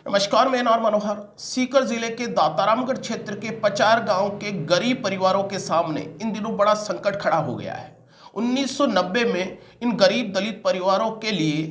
नमस्कार, मैं और मनोहर। सीकर जिले के दातारामगढ़ क्षेत्र के पचार गांव के गरीब परिवारों के सामने इन दिनों बड़ा संकट खड़ा हो गया है। 1990 में इन गरीब दलित परिवारों के लिए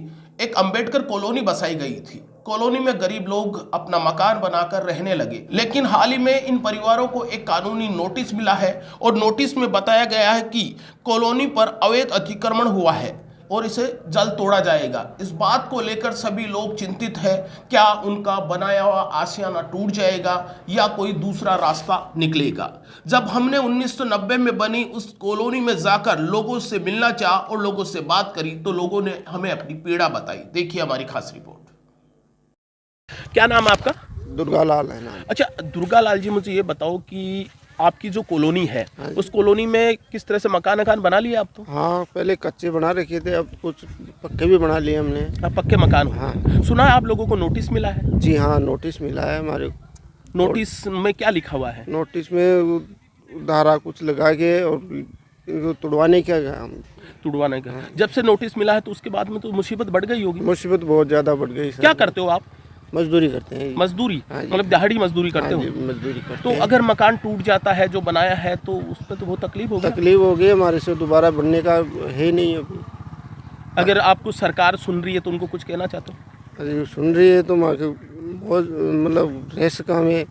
एक अंबेडकर कॉलोनी बसाई गई थी। कॉलोनी में गरीब लोग अपना मकान बनाकर रहने लगे, लेकिन हाल ही में इन परिवारों को एक कानूनी नोटिस मिला है और नोटिस में बताया गया है कि कॉलोनी पर अवैध अतिक्रमण हुआ है और इसे जल्द तोड़ा जाएगा। इस बात को लेकर सभी लोग चिंतित हैं। क्या उनका बनाया हुआ आशियाना टूट जाएगा या कोई दूसरा रास्ता निकलेगा? जब हमने 1990 में बनी उस कॉलोनी में जाकर लोगों से मिलना चाहा और लोगों से बात करी तो लोगों ने हमें अपनी पीड़ा बताई। देखिए हमारी खास रिपोर्ट। क्या नाम है आपका? दुर्गालाल है नाम। अच्छा दुर्गालाल जी, मुझे ये बताओ कि आपकी जो कॉलोनी है उस कॉलोनी में किस तरह से मकान आप लिए आप? तो हाँ, पहले कच्चे बना रखे थे, अब कुछ पक्के भी बना लिए हमने। अब पक्के मकान? हाँ। सुना है आप लोगों को नोटिस मिला है? जी हाँ, नोटिस मिला है हमारे। नोटिस में क्या लिखा हुआ है? नोटिस में धारा कुछ लगा के और इनको तुड़वाने का तुड़वाने का। जब से नोटिस मिला है तो उसके बाद में तो मुसीबत बढ़ गई होगी। मुसीबत बहुत ज़्यादा बढ़ गई। क्या करते हो आप? मजदूरी करते हैं। मजदूरी? मतलब दिहाड़ी मजदूरी करते हो? मजदूरी करते तो हैं। अगर मकान टूट जाता है जो बनाया है तो उस पर तो बहुत तकलीफ होगी। तकलीफ होगी, हमारे से दोबारा बनने का है नहीं अभी। अगर आपको सरकार सुन रही है तो उनको कुछ कहना चाहते हो? अरे सुन रही है तो बहुत मतलब रेस का हमें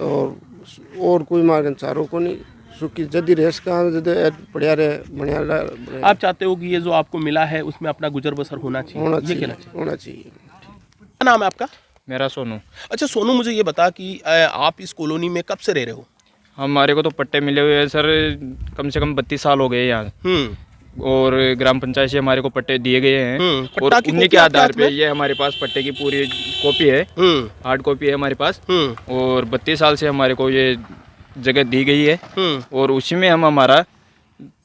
और कोई मार्ग चारों को नहीं सुखी जदी रेस का बढ़िया रहे। आप चाहते हो कि ये जो आपको मिला है उसमें अपना गुजर बसर होना चाहिए? होना चाहिए। क्या नाम है आपका? मेरा सोनू। अच्छा सोनू, मुझे ये बता कि आप इस कॉलोनी में कब से रह रहे हो? हमारे को तो पट्टे मिले हुए हैं सर, कम से कम 32 साल हो गए यहाँ। और ग्राम पंचायत से हमारे को पट्टे दिए गए हैं और उन्हीं के आधार पे ये हमारे पास पट्टे की पूरी कॉपी है, हार्ड कॉपी है हमारे पास। और 32 साल से हमारे को ये जगह दी गई है और उसी में हम हमारा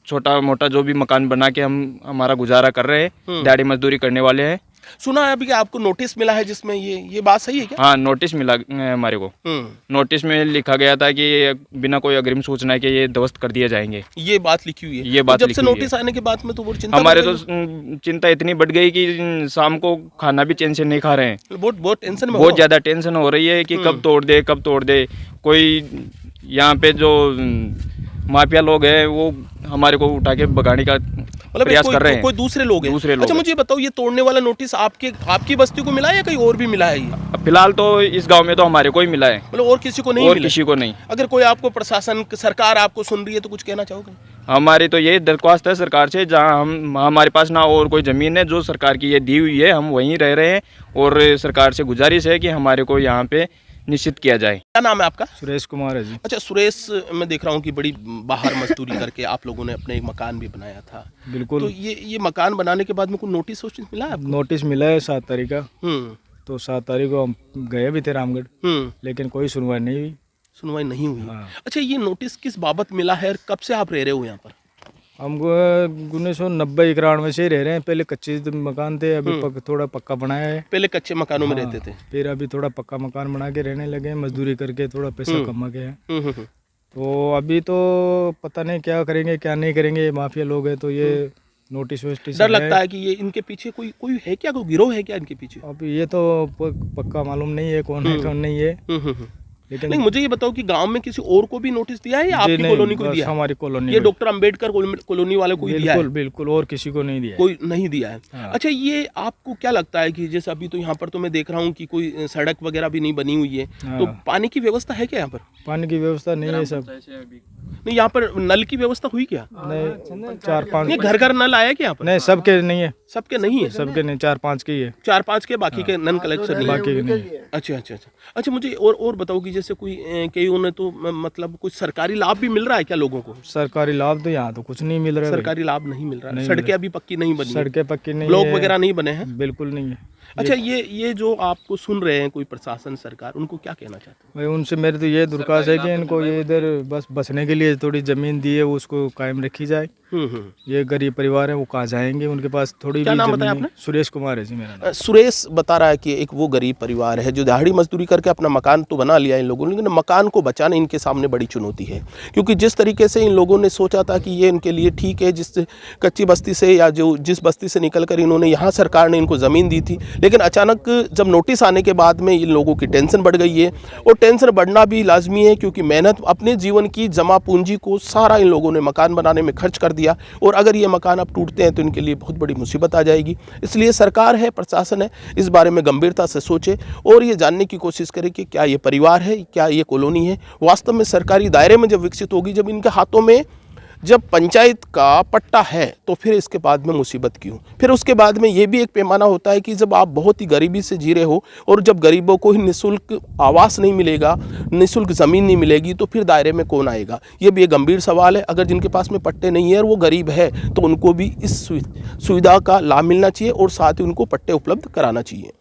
छोटा मोटा जो भी मकान बना के हम हमारा गुजारा कर रहे हैं। दिहाड़ी मजदूरी करने वाले हैं। सुना है अभी कि आपको नोटिस मिला है जिसमें ये बात सही है क्या? हाँ, नोटिस मिला हमारे को। नोटिस में लिखा गया था कि बिना कोई अग्रिम सूचना के ये ध्वस्त कर दिए जाएंगे। ये बात लिखी हुई है? ये बात जब से नोटिस आने के बाद में तो वो चिंता हमारे तो चिंता इतनी बढ़ गई कि शाम को खाना भी चैन से नहीं खा रहे हैं। बहुत टेंशन में, बहुत ज़्यादा टेंशन हो रही है कि कब तोड़ दे। कोई यहाँ पे जो माफिया लोग हैं वो हमारे को उठा के भगाने का प्रयास कर रहे हैं। कोई दूसरे लोग हैं? अच्छा मुझे बताओ, ये तोड़ने वाला नोटिस आपकी बस्ती को मिला है या कहीं और भी मिला है? ये फिलहाल तो इस गांव में तो हमारे को ही मिला है। मतलब और किसी को नहीं? और किसी को नहीं। अगर कोई आपको प्रशासन सरकार आपको सुन रही है तो कुछ कहना चाहोगे? हमारी तो ये दरख्वास्त है सरकार से, जहाँ हमारे पास ना और कोई ज़मीन है, जो सरकार की ये दी हुई है हम वहीं रह रहे हैं और सरकार से गुजारिश है कि हमारे को यहाँ पे निश्चित किया जाए। क्या नाम है आपका? सुरेश कुमार है जी। अच्छा सुरेश, मैं देख रहा हूँ कि बड़ी बाहर मजदूरी करके आप लोगों ने अपने एक मकान भी बनाया था। बिल्कुल। तो ये मकान बनाने के बाद में कोई नोटिस मिला है? नोटिस मिला है 7 तारीख का। तो 7 तारीख को हम गए भी थे रामगढ़, लेकिन कोई सुनवाई नहीं हुई। सुनवाई नहीं हुई? हाँ। अच्छा ये नोटिस किस बाबत मिला है? कब से आप रह रहे हो यहाँ पर? हमको 1990-91 से ही रह रहे हैं। पहले कच्चे मकान थे, अभी थोड़ा पक्का बनाया है। पहले कच्चे मकानों में रहते थे, फिर अभी थोड़ा पक्का मकान बना के रहने लगे हैं, मजदूरी करके थोड़ा पैसा कमा के हैं। तो अभी तो पता नहीं क्या करेंगे क्या नहीं करेंगे। माफिया लोग हैं तो ये नोटिस वोटिस डर लगता है कि ये इनके पीछे कोई है क्या? कोई गिरोह है क्या इनके पीछे? अभी ये तो पक्का मालूम नहीं है कौन है कौन नहीं है। लेकिन नहीं, मुझे ये बताओ कि गांव में किसी और को भी नोटिस दिया है या आपकी कॉलोनी को दिया? हमारी कॉलोनी। ये डॉक्टर अंबेडकर कॉलोनी वाले को दिया है? बिल्कुल, और किसी को नहीं दिया। कोई नहीं दिया है। हाँ। अच्छा ये आपको क्या लगता है कि जैसे अभी तो यहाँ पर तो मैं देख रहा हूँ कि कोई सड़क वगैरह भी नहीं बनी हुई है। हाँ। तो पानी की व्यवस्था है क्या यहाँ पर? पानी की व्यवस्था नहीं है सब। नहीं, यहाँ पर नल की व्यवस्था हुई क्या? नहीं, 4-5 घर नल आया क्या यहाँ पर? नहीं, सबके नहीं है। सबके नहीं है? सबके नहीं, 4-5 के ही है। 4-5 के, बाकी के नन कलेक्शन नहीं है? बाकी के नहीं है। अच्छा मुझे और बताओ कि जैसे कई ने तो मतलब कुछ सरकारी लाभ भी मिल रहा है क्या लोगों को? सरकारी लाभ तो यहाँ तो कुछ नहीं मिल रहा है। सरकारी लाभ नहीं मिल रहा है? सड़कें अभी पक्की नहीं बनी? सड़कें पक्की नहीं, ब्लॉक वगैरह नहीं बने हैं? बिल्कुल नहीं है। अच्छा ये जो आपको सुन रहे हैं कोई प्रशासन सरकार, उनको क्या कहना चाहते हैं? भाई उनसे मेरी तो ये दरख्वास्त है कि इनको ये इधर बस बसने के लिए थोड़ी ज़मीन दी है उसको कायम रखी जाए। ये गरीब परिवार है, वो कहाँ जाएंगे? उनके पास थोड़ी क्या भी नाम बताया आपने? सुरेश कुमार है जी मेरा नाम। सुरेश बता रहा है कि एक वो गरीब परिवार है जो दिहाड़ी मजदूरी करके अपना मकान तो बना लिया इन लोगों ने, लेकिन मकान को बचाना इनके सामने बड़ी चुनौती है। क्योंकि जिस तरीके से इन लोगों ने सोचा था कि ये इनके लिए ठीक है, जिस कच्ची बस्ती से या जो जिस बस्ती से निकल कर इन्होंने यहाँ सरकार ने इनको ज़मीन दी थी, लेकिन अचानक जब नोटिस आने के बाद में इन लोगों की टेंशन बढ़ गई है, और टेंशन बढ़ना भी लाजमी है क्योंकि मेहनत, अपने जीवन की जमा पूंजी को सारा इन लोगों ने मकान बनाने में खर्च कर दिया, और अगर ये मकान अब टूटते हैं तो इनके लिए बहुत बड़ी मुसीबत आ जाएगी। इसलिए सरकार है, प्रशासन है, इस बारे में गंभीरता से सोचे और ये जानने की कोशिश करे कि क्या ये परिवार है, क्या ये कॉलोनी है वास्तव में सरकारी दायरे में जब विकसित होगी, जब इनके हाथों में जब पंचायत का पट्टा है, तो फिर इसके बाद में मुसीबत क्यों। फिर उसके बाद में ये भी एक पैमाना होता है कि जब आप बहुत ही गरीबी से जी रहे हो और जब गरीबों को ही निःशुल्क आवास नहीं मिलेगा, निःशुल्क ज़मीन नहीं मिलेगी, तो फिर दायरे में कौन आएगा। ये भी एक गंभीर सवाल है। अगर जिनके पास में पट्टे नहीं है और वो गरीब है तो उनको भी इस सुविधा का लाभ मिलना चाहिए और साथ ही उनको पट्टे उपलब्ध कराना चाहिए।